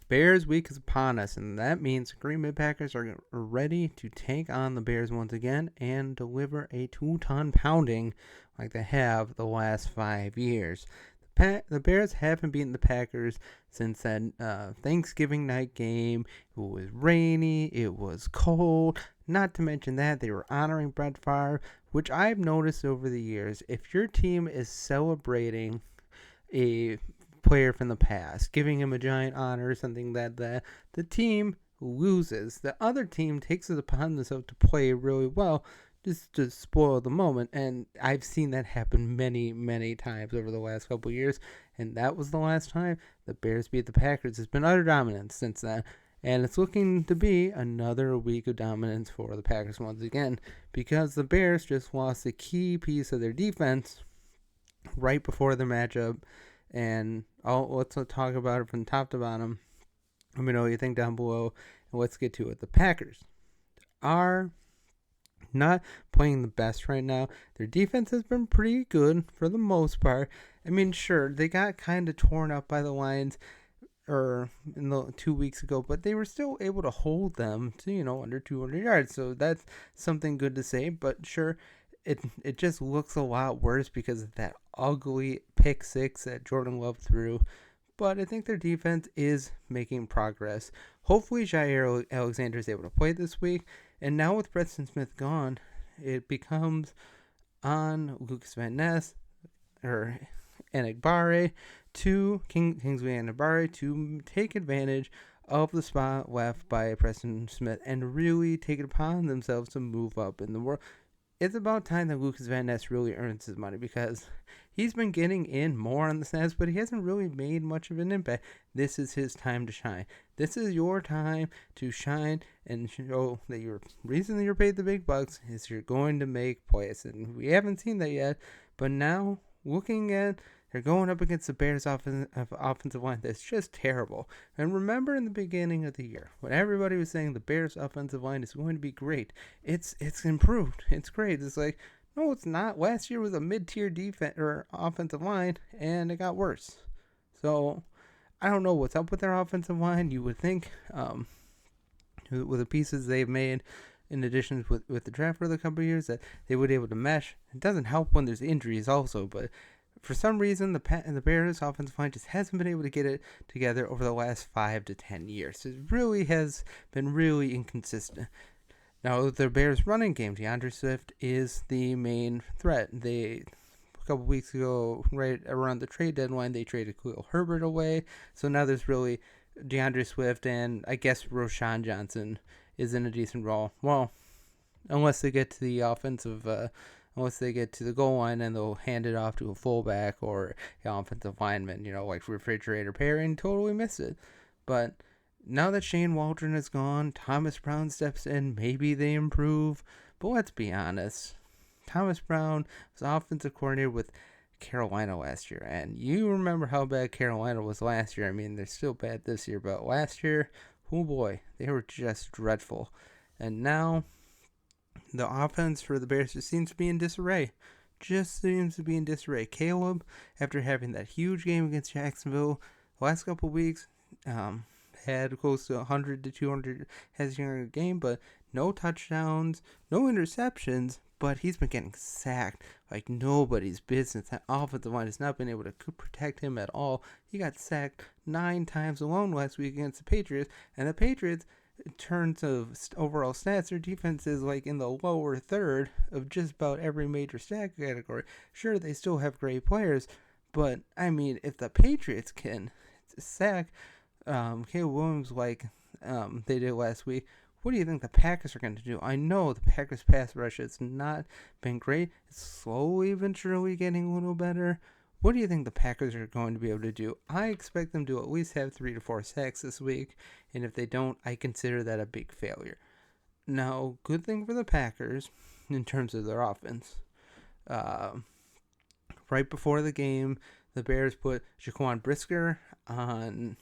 Bears week is upon us, and that means Green Bay Packers are ready to take on the Bears once again and deliver a 2-ton pounding like they have the last 5 years. The Bears haven't beaten the Packers since that Thanksgiving night game. It was rainy, it was cold. Not to mention that they were honoring Brett Favre, which I've noticed over the years. If your team is celebrating a player from the past, giving him a giant honor, something that the team loses, the other team takes it upon themselves to play really well just to spoil the moment. And I've seen that happen many, many times over the last couple of years. And that was the last time the Bears beat the Packers. It's been utter dominance since then. And it's looking to be another week of dominance for the Packers once again, because the Bears just lost a key piece of their defense right before the matchup. And let's talk about it from top to bottom. Let me know what you think down below, and let's get to it. The Packers are not playing the best right now. Their defense has been pretty good for the most part. I mean, sure, they got kind of torn up by the Lions in the 2 weeks ago, but they were still able to hold them to under 200 yards. So that's something good to say. But sure, it just looks a lot worse because of that ugly pick six that Jordan Love threw. But I think their defense is making progress. Hopefully Jair Alexander is able to play this week. And now with Preston Smith gone, it becomes on Lucas Van Ness or Enigbare to Kingsley Enigbare to take advantage of the spot left by Preston Smith and really take it upon themselves to move up in the world. It's about time that Lucas Van Ness really earns his money, because he's been getting in more on the snaps, but he hasn't really made much of an impact. This is his time to shine. This is your time to shine and show that your reason that you're paid the big bucks is you're going to make plays. And we haven't seen that yet, but now looking at they're going up against the Bears offensive line that's just terrible. And remember in the beginning of the year, when everybody was saying the Bears offensive line is going to be great, it's improved. It's great. It's like, no, it's not. Last year was a mid-tier defense or offensive line, and it got worse. So I don't know what's up with their offensive line. You would think with the pieces they've made, in addition with the draft for the couple of years, that they would be able to mesh. It doesn't help when there's injuries also, but for some reason, the Bears' offensive line just hasn't been able to get it together over the last 5 to 10 years. It really has been really inconsistent. Now, the Bears' running game, DeAndre Swift is the main threat. A couple weeks ago, right around the trade deadline, they traded Khalil Herbert away. So now there's really DeAndre Swift, and I guess Roschon Johnson is in a decent role. Well, unless they get to the unless they get to the goal line and they'll hand it off to a fullback or an offensive lineman, like Refrigerator Perry, and totally miss it. But now that Shane Waldron is gone, Thomas Brown steps in, maybe they improve. But let's be honest, Thomas Brown was offensive coordinator with Carolina last year, and you remember how bad Carolina was last year. I mean, they're still bad this year, but last year, oh boy, they were just dreadful. And now the offense for the Bears just seems to be in disarray. Caleb, after having that huge game against Jacksonville the last couple of weeks, had close to 100 to 200 has a game, but no touchdowns, no interceptions, but he's been getting sacked like nobody's business. That offensive line has not been able to protect him at all. He got sacked 9 times alone last week against the Patriots, and the Patriots, in terms of overall stats, their defense is like in the lower third of just about every major stat category. Sure, they still have great players, but I mean, if the Patriots can sack Caleb Williams like they did last week, what do you think the Packers are going to do? I know the Packers pass rush has not been great. It's slowly but surely getting a little better. What do you think the Packers are going to be able to do? I expect them to at least have 3 to 4 sacks this week, and if they don't, I consider that a big failure. Now, good thing for the Packers in terms of their offense. Right before the game, the Bears put Jaquan Brisker on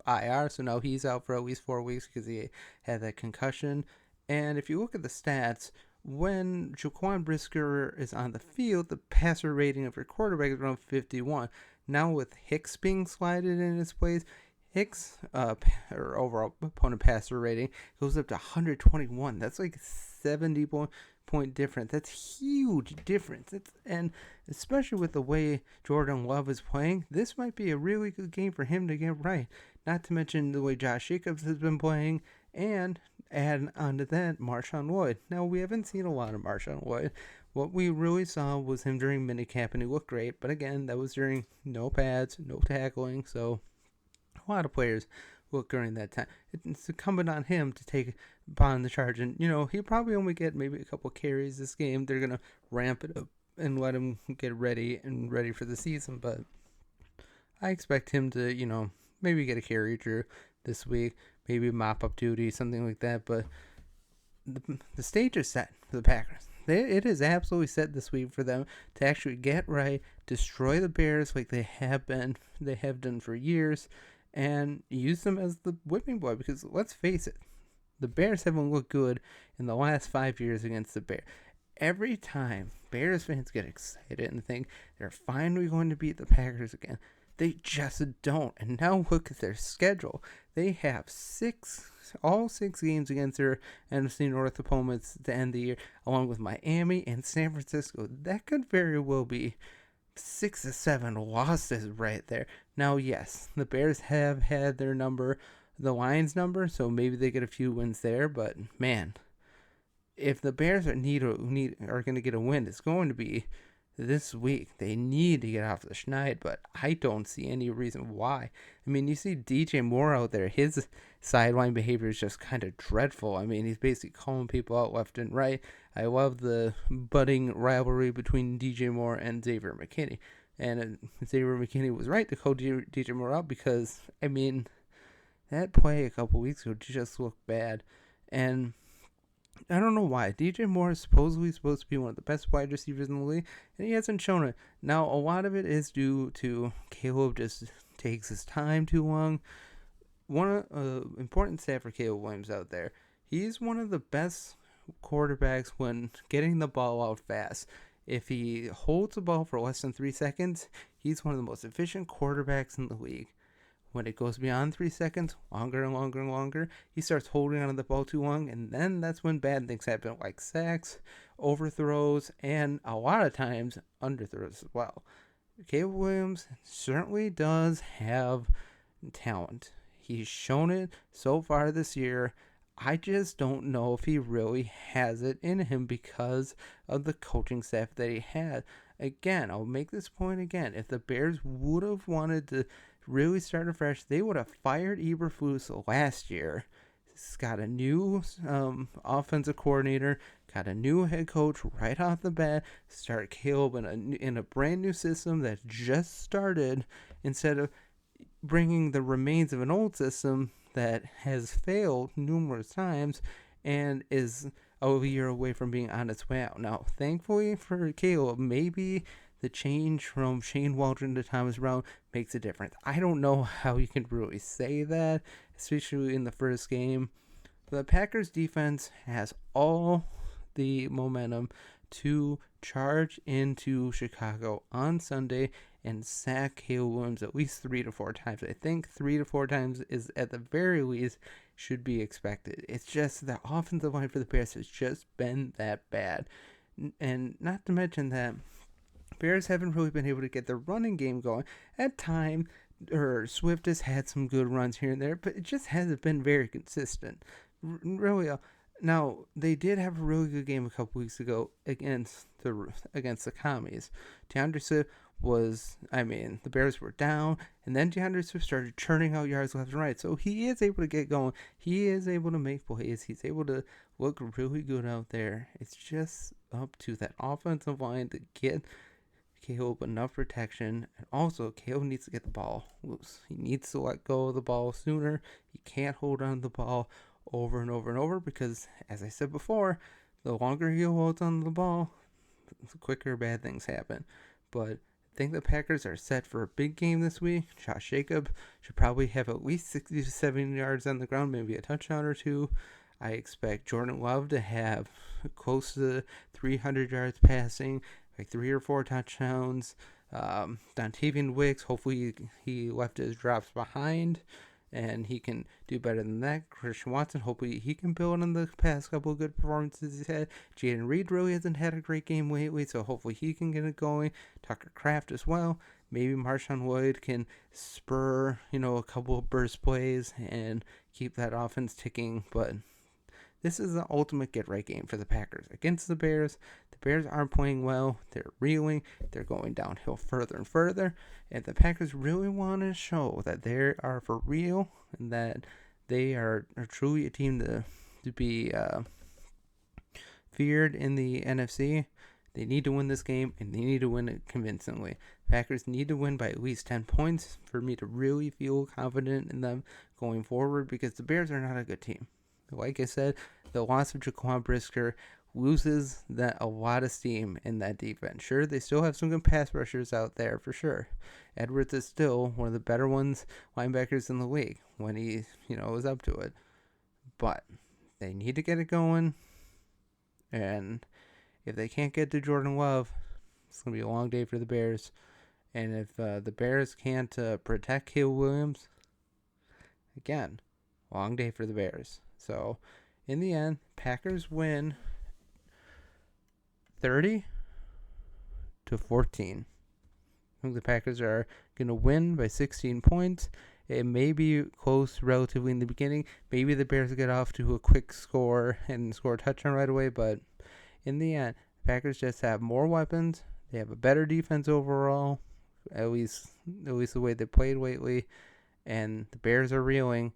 IR, so now he's out for at least 4 weeks because he had that concussion. And if you look at the stats, when Jaquan Brisker is on the field, the passer rating of your quarterback is around 51. Now with Hicks being slided in his place, Hicks or overall opponent passer rating goes up to 121. That's like 70 point difference. That's huge difference. And especially with the way Jordan Love is playing, this might be a really good game for him to get right. Not to mention the way Josh Jacobs has been playing, and add onto that Marshawn Lloyd. Now, we haven't seen a lot of Marshawn Lloyd. What we really saw was him during minicamp, and he looked great. But again, that was during no pads, no tackling, so a lot of players look during that time. It's incumbent on him to take upon the charge, and he'll probably only get maybe a couple carries this game. They're gonna ramp it up and let him get ready for the season. But I expect him to maybe get a carry through this week, maybe mop up duty, something like that. But the stage is set for the Packers. It is absolutely set this week for them to actually get right, destroy the Bears like they have done for years, and use them as the whipping boy. Because let's face it, the Bears haven't looked good in the last 5 years against the Bears. Every time Bears fans get excited and think they're finally going to beat the Packers again, they just don't. And now look at their schedule. They have all six games against their NFC North opponents to end the year, along with Miami and San Francisco. That could very well be 6 to 7 losses right there. Now, yes, the Bears have had their number, the Lions' number, so maybe they get a few wins there. But man, if the Bears are going to get a win, it's going to be this week. They need to get off the schneid, but I don't see any reason why. I mean, you see DJ Moore out there. His sideline behavior is just kind of dreadful. I mean, he's basically calling people out left and right. I love the budding rivalry between DJ Moore and Xavier McKinney. And Xavier McKinney was right to call DJ Moore out because, I mean, that play a couple weeks ago just looked bad. And I don't know why. DJ Moore is supposed to be one of the best wide receivers in the league, and he hasn't shown it. Now, a lot of it is due to Caleb just takes his time too long. One important stat for Caleb Williams out there, he's one of the best quarterbacks when getting the ball out fast. If he holds the ball for less than 3 seconds, he's one of the most efficient quarterbacks in the league. When it goes beyond 3 seconds, longer and longer and longer, he starts holding onto the ball too long, and then that's when bad things happen, like sacks, overthrows, and a lot of times underthrows as well. Caleb Williams certainly does have talent. He's shown it so far this year. I just don't know if he really has it in him because of the coaching staff that he had. Again, I'll make this point again. If the Bears would have wanted to really start afresh, they would have fired Eberflus last year. He's got a new offensive coordinator, got a new head coach right off the bat. Start Caleb in a brand new system that just started, instead of bringing the remains of an old system that has failed numerous times and is a year away from being on its way out. Now, thankfully for Caleb, maybe the change from Shane Waldron to Thomas Brown makes a difference. I don't know how you can really say that, especially in the first game. The Packers defense has all the momentum to charge into Chicago on Sunday and sack Caleb Williams at least 3 to 4 times. I think 3 to 4 times is at the very least should be expected. It's just the offensive line for the Bears has just been that bad. And not to mention that Bears haven't really been able to get the running game going. At time, Swift has had some good runs here and there, but it just hasn't been very consistent. Really, now they did have a really good game a couple weeks ago against the Commies. DeAndre Swift the Bears were down, and then DeAndre Swift started churning out yards left and right. So he is able to get going. He is able to make plays. He's able to look really good out there. It's just up to that offensive line to get Caleb enough protection, and also Caleb needs to get the ball loose. He needs to let go of the ball sooner. He can't hold on to the ball over and over and over because, as I said before, the longer he holds on to the ball, the quicker bad things happen. But I think the Packers are set for a big game this week. Josh Jacobs should probably have at least 60 to 70 yards on the ground, maybe a touchdown or two. I expect Jordan Love to have close to 300 yards passing, like 3 or 4 touchdowns. Dontavian Wicks, hopefully he left his drops behind. and he can do better than that. Christian Watson, hopefully he can build on the past couple of good performances he's had. Jaden Reed really hasn't had a great game lately, so hopefully he can get it going. Tucker Kraft as well. Maybe Marshawn Lloyd can spur, a couple of burst plays and keep that offense ticking. But this is the ultimate get-right game for the Packers against the Bears. The Bears aren't playing well. They're reeling. They're going downhill further and further. And the Packers really want to show that they are for real and that they are truly a team to be feared in the NFC. They need to win this game, and they need to win it convincingly. Packers need to win by at least 10 points for me to really feel confident in them going forward, because the Bears are not a good team. Like I said, the loss of Jaquan Brisker loses a lot of steam in that defense. Sure, they still have some good pass rushers out there for sure. Edwards is still one of the better linebackers in the league when he, is up to it. But they need to get it going, and if they can't get to Jordan Love, it's going to be a long day for the Bears. And if the Bears can't protect Caleb Williams, again, long day for the Bears. So, in the end, Packers win 30-14. I think the Packers are going to win by 16 points. It may be close relatively in the beginning. Maybe the Bears get off to a quick score and score a touchdown right away, but in the end, the Packers just have more weapons. They have a better defense overall, at least the way they played lately, and the Bears are reeling.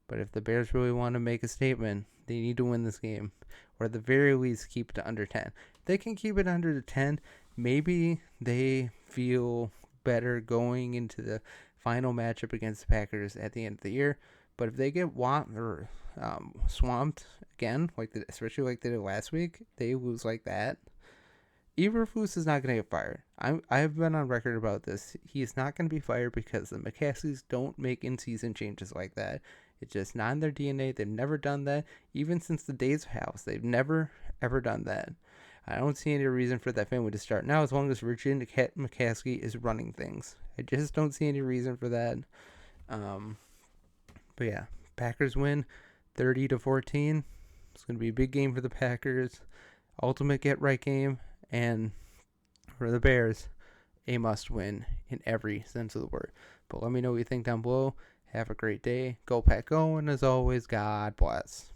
But if the Bears really want to make a statement, they need to win this game, or at the very least keep it to under 10. If they can keep it under the 10, maybe they feel better going into the final matchup against the Packers at the end of the year. But if they get swamped again, especially like they did last week, they lose like that, Eberflus is not going to get fired. I've been on record about this. He is not going to be fired because the McCaskeys don't make in-season changes like that. It's just not in their DNA. They've never done that. Even since the days of House, they've never, ever done that. I don't see any reason for that family to start now as long as Virginia McCaskey is running things. I just don't see any reason for that. But yeah, Packers win 30-14. It's going to be a big game for the Packers. Ultimate get-right game. And for the Bears, a must-win in every sense of the word. But let me know what you think down below. Have a great day. Go Pack Go, and as always, God bless.